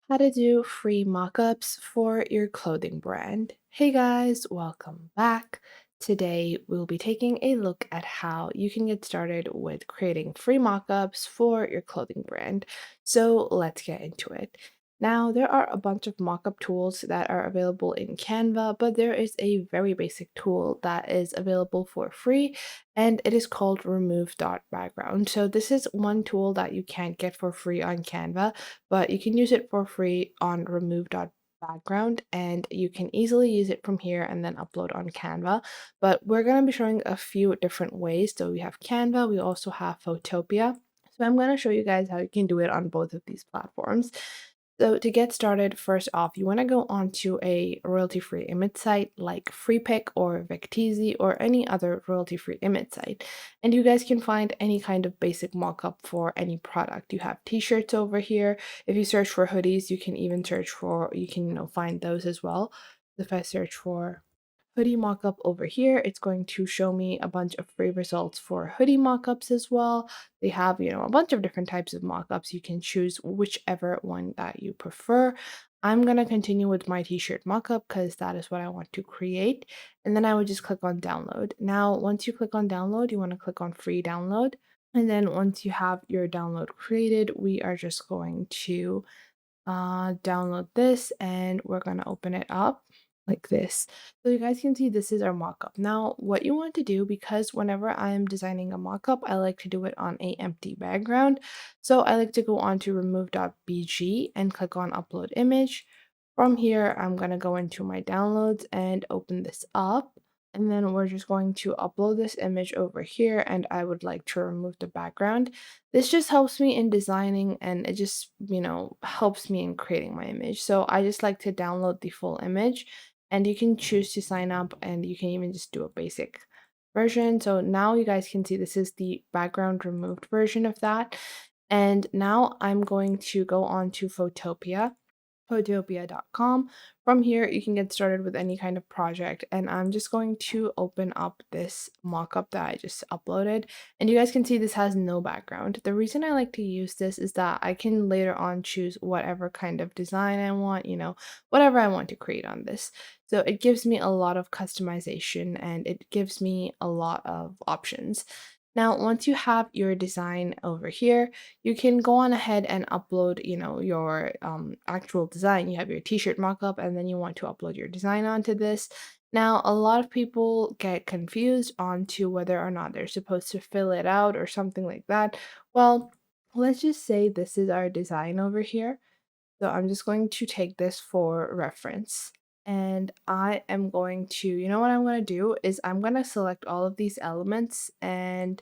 How to do free mockups for your clothing brand. Hey guys, welcome back. Today we'll be taking a look at how you can get started with creating free mockups for your clothing brand. So let's get into it. Now, there are a bunch of mockup tools that are available in Canva, but there is a very basic tool that is available for free, and it is called Remove Background. So this is one tool that you can't get for free on Canva, but you can use it for free on remove.background, and you can easily use it from here and then upload on Canva. But we're going to be showing a few different ways. So we have Canva, we also have Photopea. So I'm going to show you guys how you can do it on both of these platforms. So to get started, first off, you want to go onto a royalty-free image site like FreePic or Vecteezy or any other royalty-free image site. And you guys can find any kind of basic mockup for any product. You have t-shirts over here. If you search for hoodies, you can even search for, you can, find those as well. If I search for hoodie mockup over here, it's going to show me a bunch of free results for hoodie mockups as well. They have, a bunch of different types of mockups. You can choose whichever one that you prefer. I'm going to continue with my t-shirt mockup because that is what I want to create. And then I would just click on download. Now, once you click on download, you want to click on free download. And then once you have your download created, we are just going to download this and we're going to open it up like this. So you guys can see this is our mockup. Now, what you want to do, because whenever I'm designing a mockup, I like to do it on a empty background. So I like to go on to remove.bg and click on upload image. From here, I'm going to go into my downloads and open this up. And then we're just going to upload this image over here, and I would like to remove the background. This just helps me in designing, and it just, helps me in creating my image. So I just like to download the full image, and you can choose to sign up, and you can even just do a basic version. So now you guys can see this is the background removed version of that. And now I'm going to go on to Photopea.com. From here, you can get started with any kind of project, and I'm just going to open up this mockup that I just uploaded, and you guys can see this has no background. The reason I like to use this is that I can later on choose whatever kind of design I want, whatever I want to create on this. So it gives me a lot of customization and it gives me a lot of options. Now, once you have your design over here, you can go on ahead and upload, your actual design. You have your t-shirt mockup, and then you want to upload your design onto this. Now, a lot of people get confused onto whether or not they're supposed to fill it out or something like that. Well, let's just say this is our design over here. So I'm just going to take this for reference. And I am going to, what I'm going to do is I'm going to select all of these elements and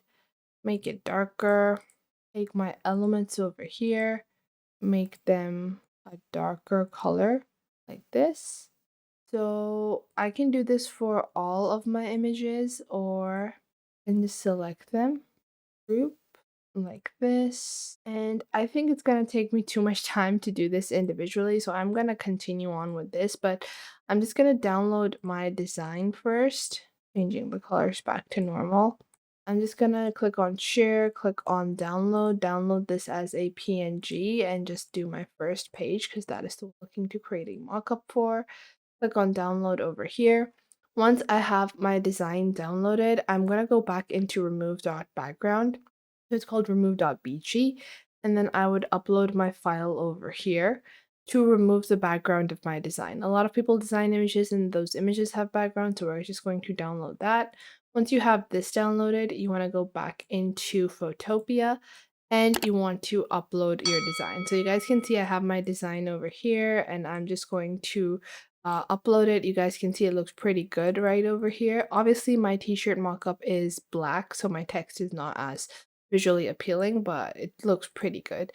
make it darker. Take my elements over here, make them a darker color like this. So I can do this for all of my images, or I can just select them, group like this. And I think it's going to take me too much time to do this individually, so I'm going to continue on with this, but I'm just going to download my design first, changing the colors back to normal. I'm just gonna click on share, click on download, download this as a PNG, and just do my first page because that is still looking to create a mockup for. Click on download over here. Once I have my design downloaded, I'm gonna go back into remove.background. So it's called remove.bg, and then I would upload my file over here to remove the background of my design. A lot of people design images and those images have background, so we're just going to download that. Once you have this downloaded, you want to go back into Photopea and you want to upload your design. So you guys can see I have my design over here, and I'm just going to upload it. You guys can see it looks pretty good right over here. Obviously, my t-shirt mockup is black, so my text is not as visually appealing, but it looks pretty good.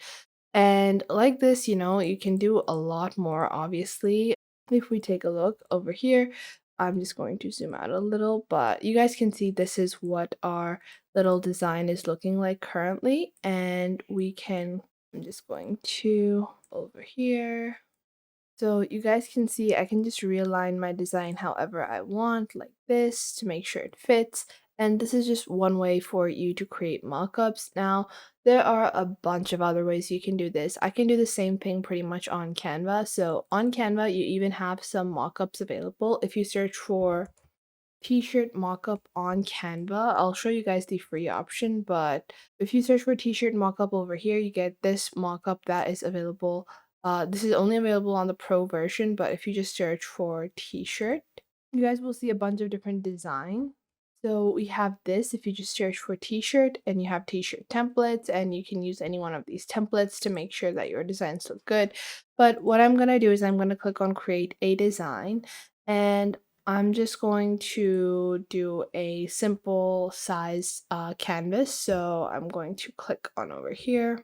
And like this, you can do a lot more, obviously. If we take a look over here, I'm just going to zoom out a little, but you guys can see this is what our little design is looking like currently. And I'm just going to over here. So you guys can see I can just realign my design however I want, like this, to make sure it fits. And this is just one way for you to create mockups. Now, there are a bunch of other ways you can do this. I can do the same thing pretty much on Canva. So on Canva, you even have some mockups available. If you search for t-shirt mockup on Canva, I'll show you guys the free option, but if you search for t-shirt mockup over here, you get this mockup that is available. This is only available on the pro version, but if you just search for t-shirt, you guys will see a bunch of different design. So we have this if you just search for t-shirt, and you have t-shirt templates, and you can use any one of these templates to make sure that your designs look good. But what I'm going to do is I'm going to click on create a design, and I'm just going to do a simple size canvas. So I'm going to click on over here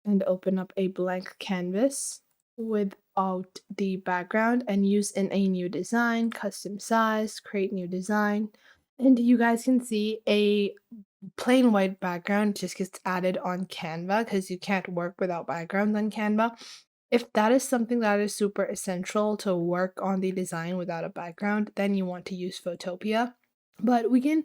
and open up a blank canvas without the background and use in a new design, custom size, create new design. And you guys can see a plain white background just gets added on Canva because you can't work without backgrounds on Canva. If that is something that is super essential to work on the design without a background, then you want to use Photopea. But we can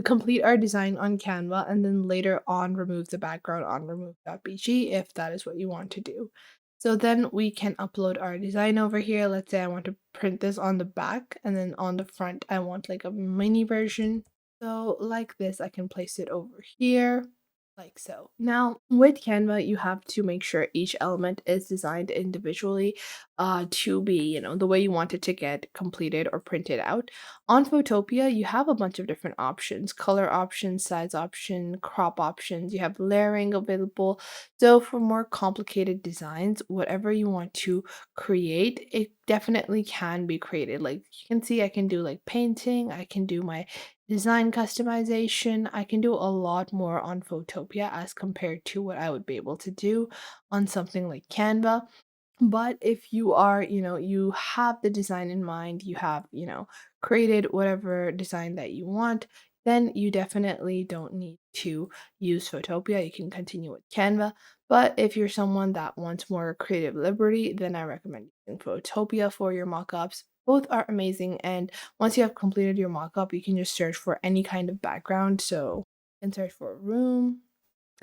complete our design on Canva and then later on remove the background on remove.bg if that is what you want to do. So then we can upload our design over here. Let's say I want to print this on the back, and then on the front, I want like a mini version. So like this, I can place it over here like so. Now, with Canva, you have to make sure each element is designed individually to be, the way you want it to get completed or printed out. On Photopea, you have a bunch of different options, color options, size option, crop options. You have layering available. So for more complicated designs, whatever you want to create, it definitely can be created. Like you can see, I can do like painting, I can do my design customization. I can do a lot more on Photopea as compared to what I would be able to do on something like Canva. But if you are, you have the design in mind, you have, created whatever design that you want, then you definitely don't need to use Photopea. You can continue with Canva. But if you're someone that wants more creative liberty, then I recommend using Photopea for your mockups. Both are amazing. And once you have completed your mockup, you can just search for any kind of background. So you can search for a room,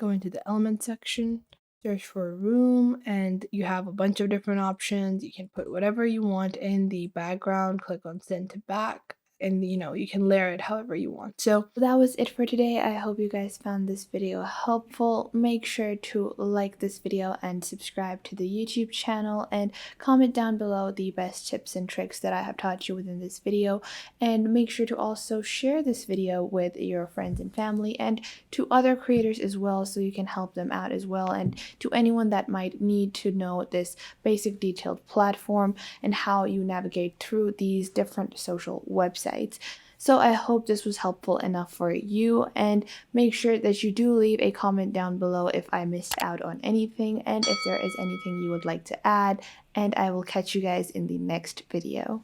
go into the element section, search for a room, and you have a bunch of different options. You can put whatever you want in the background, click on send to back, and you can layer it however you want. So that was it for today. I hope you guys found this video helpful. Make sure to like this video and subscribe to the YouTube channel, and comment down below the best tips and tricks that I have taught you within this video. And make sure to also share this video with your friends and family and to other creators as well, so you can help them out as well, and to anyone that might need to know this basic detailed platform and how you navigate through these different social websites. So I hope this was helpful enough for you, and make sure that you do leave a comment down below if I missed out on anything and if there is anything you would like to add, and I will catch you guys in the next video.